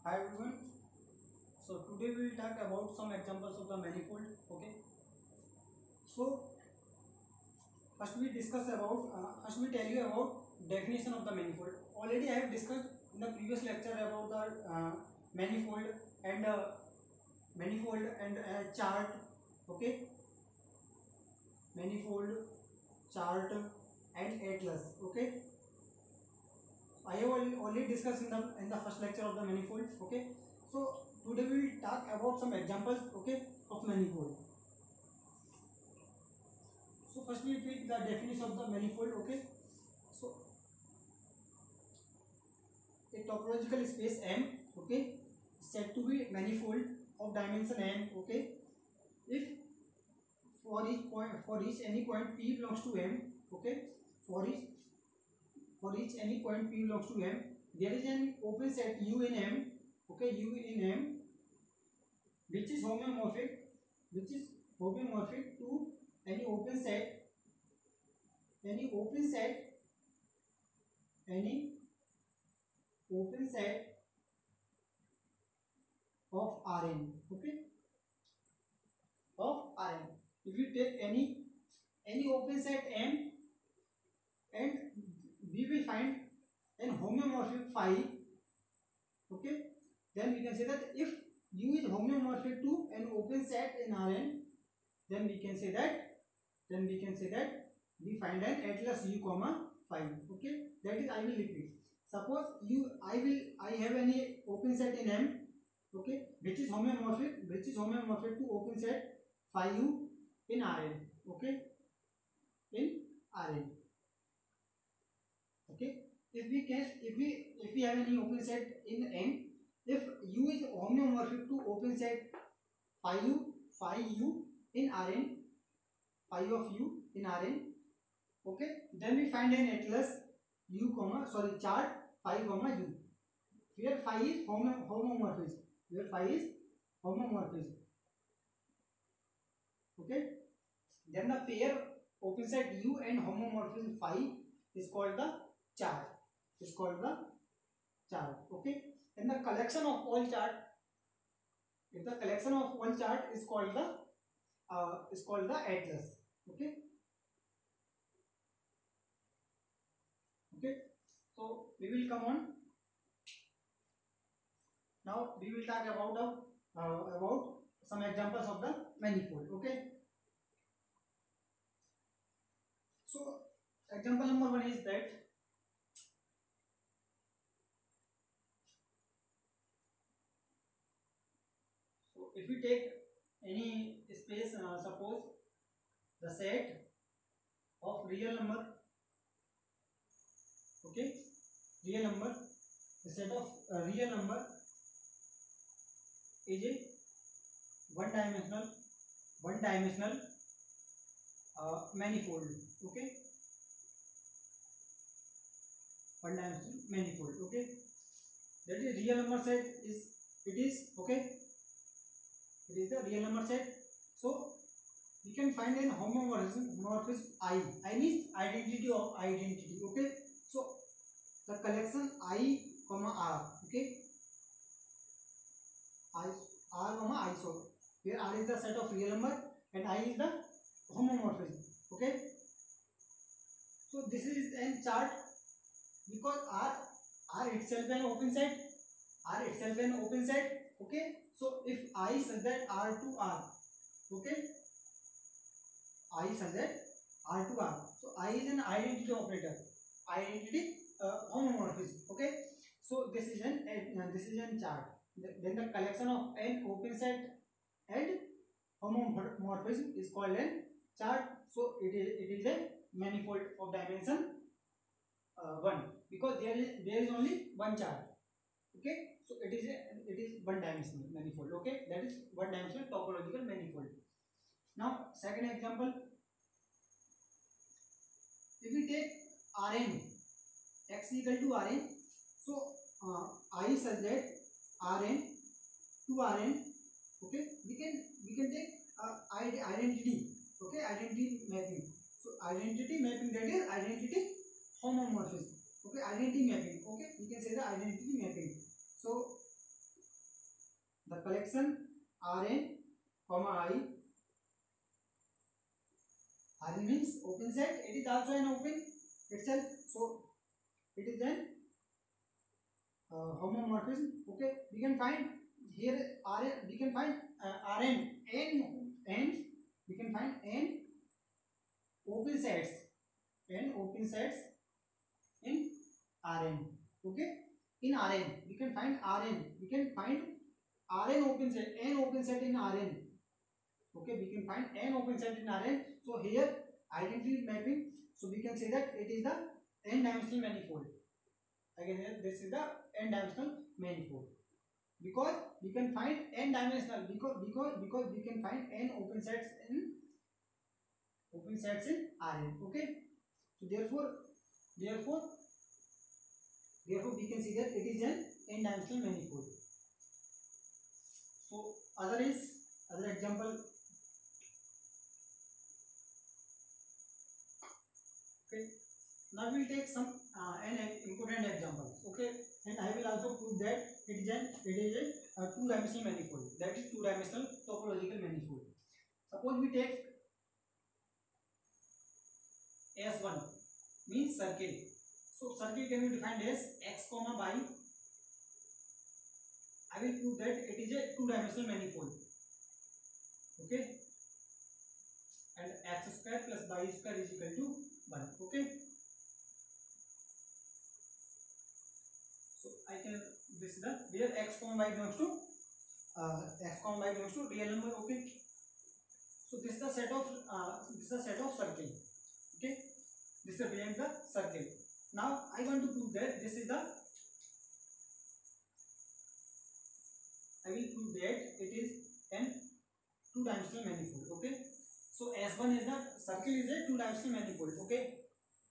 Hi everyone. So today we will talk about some examples of the manifold. Okay. So first we discuss about first we tell you about definition of the manifold. Already I have discussed in the previous lecture about the manifold and chart. Okay. Manifold, chart, and atlas. Okay. I have already discussed in the first lecture of the manifold. Okay. So today we will talk about some examples. Okay, of manifold. So first we read the definition of the manifold. Okay. So a topological space M, okay, is said to be manifold of dimension n. Okay. If for each any point P belongs to M. Okay. For each any point P belongs to M, there is an open set U in M. Okay, U in M, which is homomorphic to any open set any open set of Rn. Okay, of Rn. If you take any open set M, and we will find an homomorphic phi. Okay, then we can say that if U is homomorphic to an open set in Rn, then we can say that we find an atlas U comma phi. Okay, that is, I will repeat. Suppose I have any open set in M. Okay, which is homomorphic to open set phi U in Rn. Okay, in Rn. Okay, if we have any open set in M, if U is homeomorphic to open set phi U in Rn, phi of U in Rn. Okay, then we find an atlas U comma chart phi comma U, where phi is homomorphism. Okay, then the pair open set U and homomorphism phi is called the chart. Okay, and the collection of all chart, if the collection of one chart is called the atlas. Okay. Okay, so we will come on. Now we will talk about some examples of the manifold. Okay, so example number 1 is that if we take any space, suppose the set of real number. Okay, the set of real number is a one dimensional manifold. Okay, one dimensional manifold. Okay, that is real number set okay, it is the real number set. So we can find an homomorphism I means identity of identity. Okay, so the collection I comma R. Okay, R comma I. So here R is the set of real number and I is the homomorphism. Okay, so this is an chart because R itself an open set. Okay, so if I such that R to R. Okay, I such that R to R. So I is an identity operator. Homomorphism. Okay, so this is an chart. Then the collection of an open set and homomorphism is called an chart. So it is a manifold of dimension 1 because there is only one chart. Okay, so it is one dimensional manifold. Okay, that is one dimensional topological manifold. Now second example, if we take Rn, x equal to Rn, so I such that Rn to Rn. Okay, we can take identity. Okay, identity mapping. So identity mapping, that is identity homomorphism. Okay, identity mapping. Okay, we can say the identity mapping. So the collection Rn comma I. Rn means open set. It is also an open itself, so it is an homomorphism. Okay, we can find here Rn. We can find Rn n. We can find n open sets. N open sets in Rn. Okay, in Rn we can find Rn. We can find Rn open set. N open set in Rn. Okay, we can find n open set in Rn. So here identity mapping. So we can say that it is the n-dimensional manifold. Again, this is the n-dimensional manifold because we can find n-dimensional because we can find n open sets in Rn. Okay, so therefore we can see that it is an n-dimensional manifold. So other example. Okay, now we will take some an important example. Okay, and I will also prove that it is a two-dimensional manifold. That is two-dimensional topological manifold. Suppose we take S1 means circle. So circle can be defined as x comma y. I will prove that it is a two-dimensional manifold. Okay, and x square plus y square is equal to 1. Okay, so I can this is the where x comma y belongs to real number. Okay, so this is the set of circle. Okay, this is behind the circle. Now I want to prove that this is the I will prove that it is an two-dimensional manifold. Okay, so S1 is the circle is a two-dimensional manifold. Okay,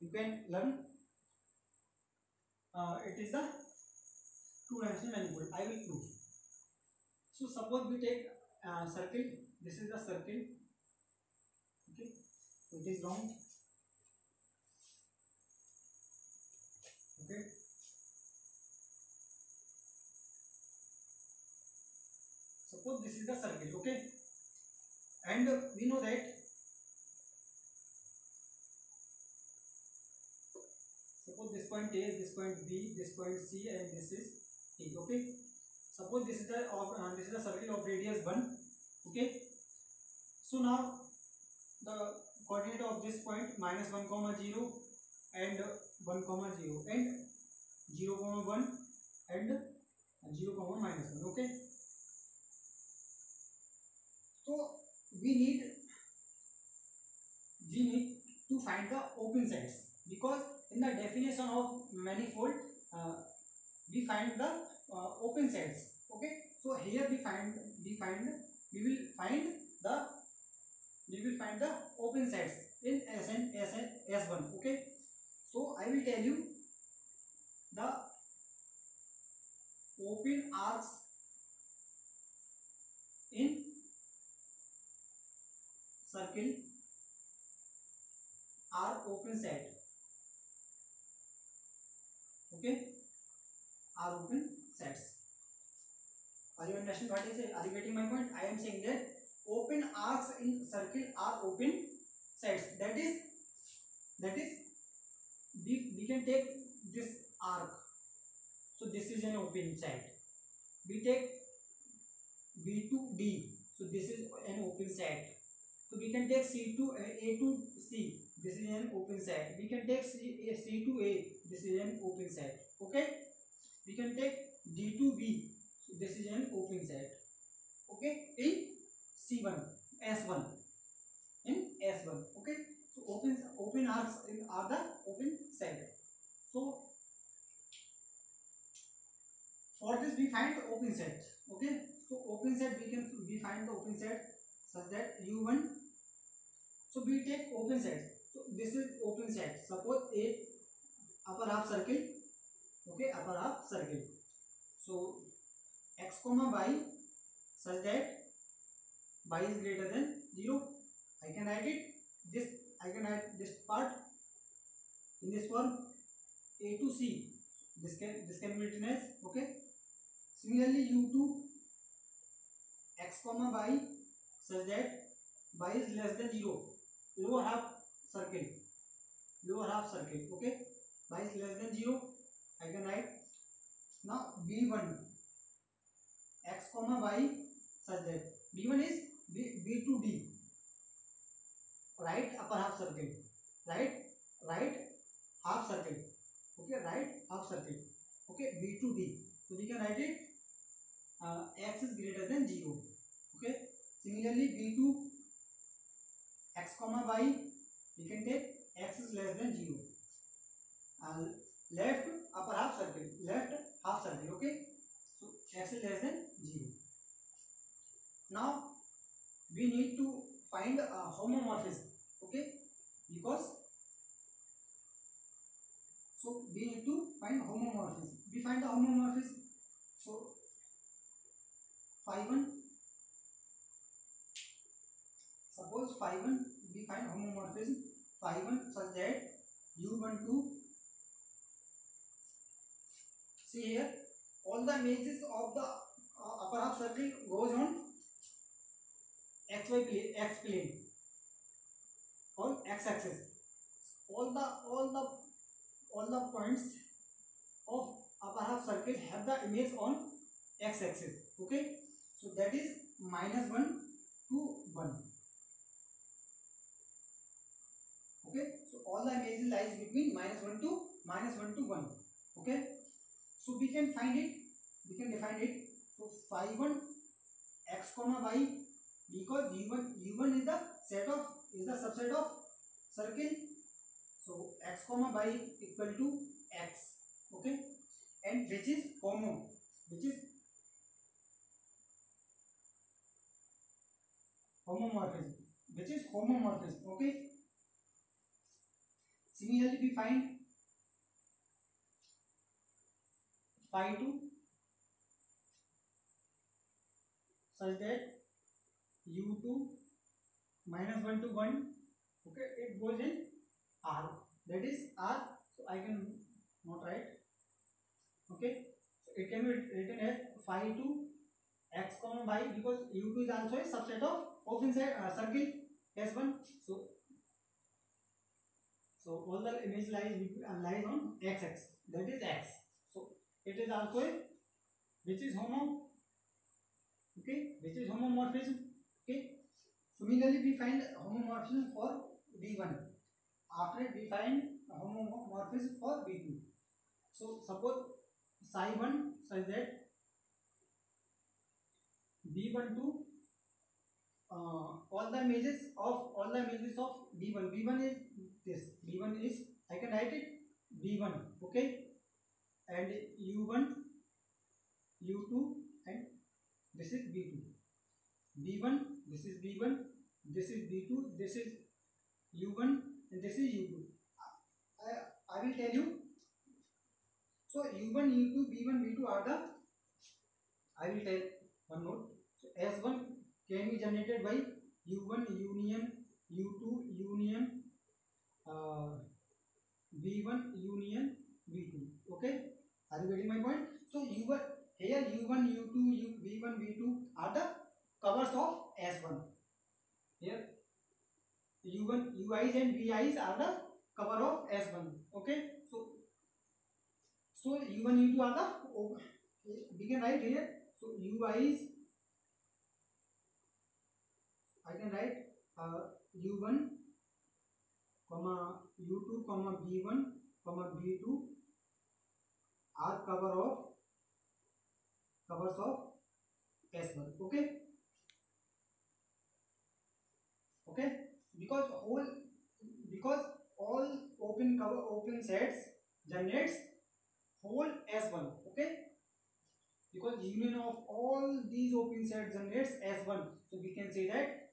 you can learn it is the two-dimensional manifold. I will prove. So suppose we take circle. This is the circle. Okay, so it is round. Okay, suppose this is the circle. Okay, and we know that suppose this point A, this point B, this point C, and this is T. Okay, suppose this is the circle of radius 1. Okay, so now the coordinate of this point -1, 0 and 1, 0 and 0, 1 and 0, -1. Okay, so we need to find the open sets because in the definition of manifold we find the open sets. Okay, so here we will find the open sets in S1. Okay, so I will tell you the open arcs in circle are open set. Okay, are open sets. Are you understanding what I say? Are you getting my point? I am saying that open arcs in circle are open sets. That is we can take this arc. So this is an open set. We take B to D. So this is an open set. So we can take C to A to C. This is an open set. We can take C to A. This is an open set. Okay. We can take D to B. So this is an open set. Okay. In C1, S1. In S1. Okay. So open arcs are the open set. So for this we find the open set. Okay. So open set we find the open set such that U1. So we take open set. So this is open set. Suppose a upper half circle. Okay, upper half circle. So x comma y such that y is greater than 0. I can write this part in this form A to C. This can be written as, okay. Similarly U2 x comma y such that y is less than 0, lower half circle, okay, y is less than 0, I can write. Now b1 x comma y such that b1 is b to d, right upper half circle, right half circle, okay, right half circle, okay, b to d. So we can write it x is greater than 0, okay. Similarly b2 x comma y, we can take x is less than 0, left upper half circle, okay. So x is less than 0. Now we need to find homomorphism, okay, because so we need to find homomorphism. We find the homomorphism. So phi 1, suppose phi 1, we find homomorphism phi 1 such that u12, see here, all the images of the upper half circle goes on xy plane, x plane, or x axis. All the points of upper half circle have the image on x axis, okay. So that is -1 to 1, okay. So all the image lies between -1 to 1, okay. So we can find it, we can define it. So phi 1 x comma y, because u1 is the subset of circle, so x comma y equal to x, okay, and which is homomorphism, okay. Similarly we find phi 2 such that u2 -1 to 1, okay, it goes in R, that is R. So I can not write, okay. So it can be written as phi 2 x comma y, because u2 is also a subset of open circle S1. So all the image lies on x axis, that is x. So it is also a which is homomorphism, okay. Similarly we find homomorphism for b1. After it we find homomorphism for b2. So suppose psi 1 such that b12 all the images of b1 is this, b1 is, I can write it b1, okay, and u1 u2 and this is b2, b1, this is b1, this is b2, this is u1 and this is u2. I will tell you. So u1 u2 b1 b2 are the, I will tell one note. So S1 can be generated by u1 union u2 union b1 union b2, okay. Are you getting my point? So u1 here, u1 u2 b1 b2 are the covers of S1. Here u1 ui's and bi's are the cover of S1, okay. So u1 u2 are the, we can write here. So ui's, I can write u1 comma u2 comma b1 comma b2 are covers of S1, okay. Because all open sets generates whole S1, okay. Because union of all these open sets generates S1. So we can say that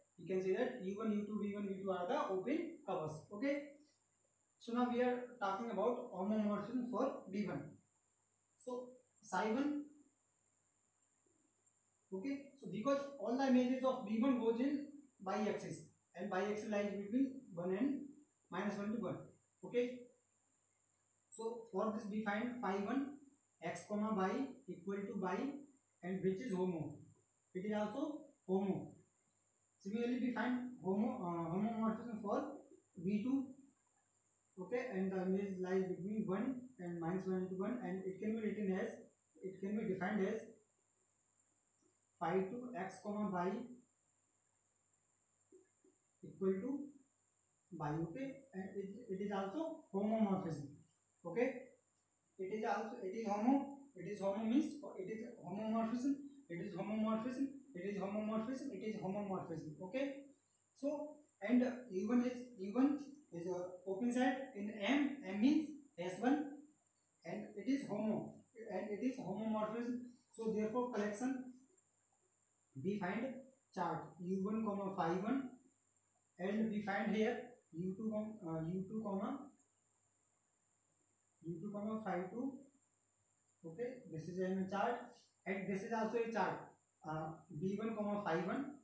u1 u2 b1 b2 are the open covers, okay. So now we are talking about homomorphism for b1. So psi 1, okay. So because all the images of b1 goes in y-axis, and y-axis lies between 1 and -1 to 1, okay. So for this we find phi 1 x comma y equal to y, and which is homo. It is also homo. Similarly, we find homomorphism for V2. Okay, and the image lies between 1 and -1 to 1, and it can be written as, it can be defined as phi to x comma y equal to y. Okay, and it is also homomorphism. Okay, it is also, it is homo means it is homomorphism, it is homomorphism, it is homomorphism, it is homomorphism. Okay, so and E1 is a open set in M means S1, and it is homomorphism. So therefore collection, we find chart U1 comma phi 1, and we find here U2 comma phi 2. Okay, this is a chart, and this is also a chart, B1 comma phi 1,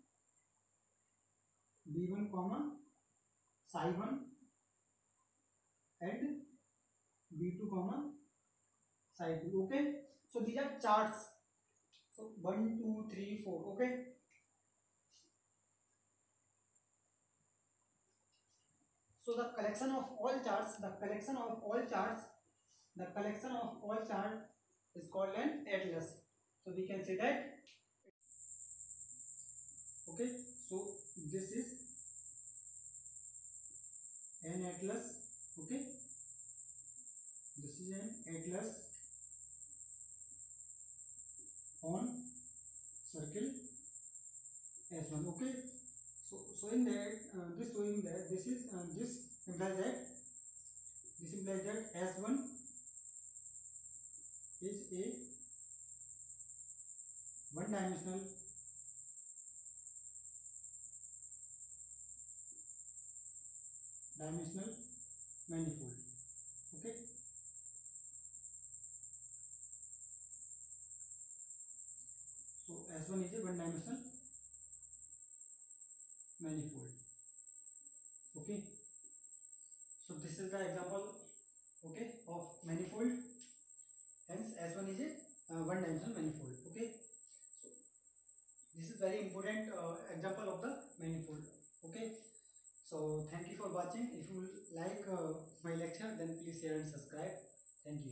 B1 comma psi 1, and B2 comma psi 2. Okay, so these are charts. So 1 2 3 4. Okay, so the collection of all charts is called an atlas. So we can say that. Okay, so this is an atlas. Okay, this is an atlas on circle S1. Okay, so showing that this implies that S1 is a one-dimensional manifold. Okay, so S1 is a one-dimensional manifold. Okay, so this is the example, okay, of manifold. Hence S1 is a one-dimensional manifold. Okay, so this is very important example of the manifold. Okay, so thank you for watching. If you like my lecture, then please share and subscribe. Thank you.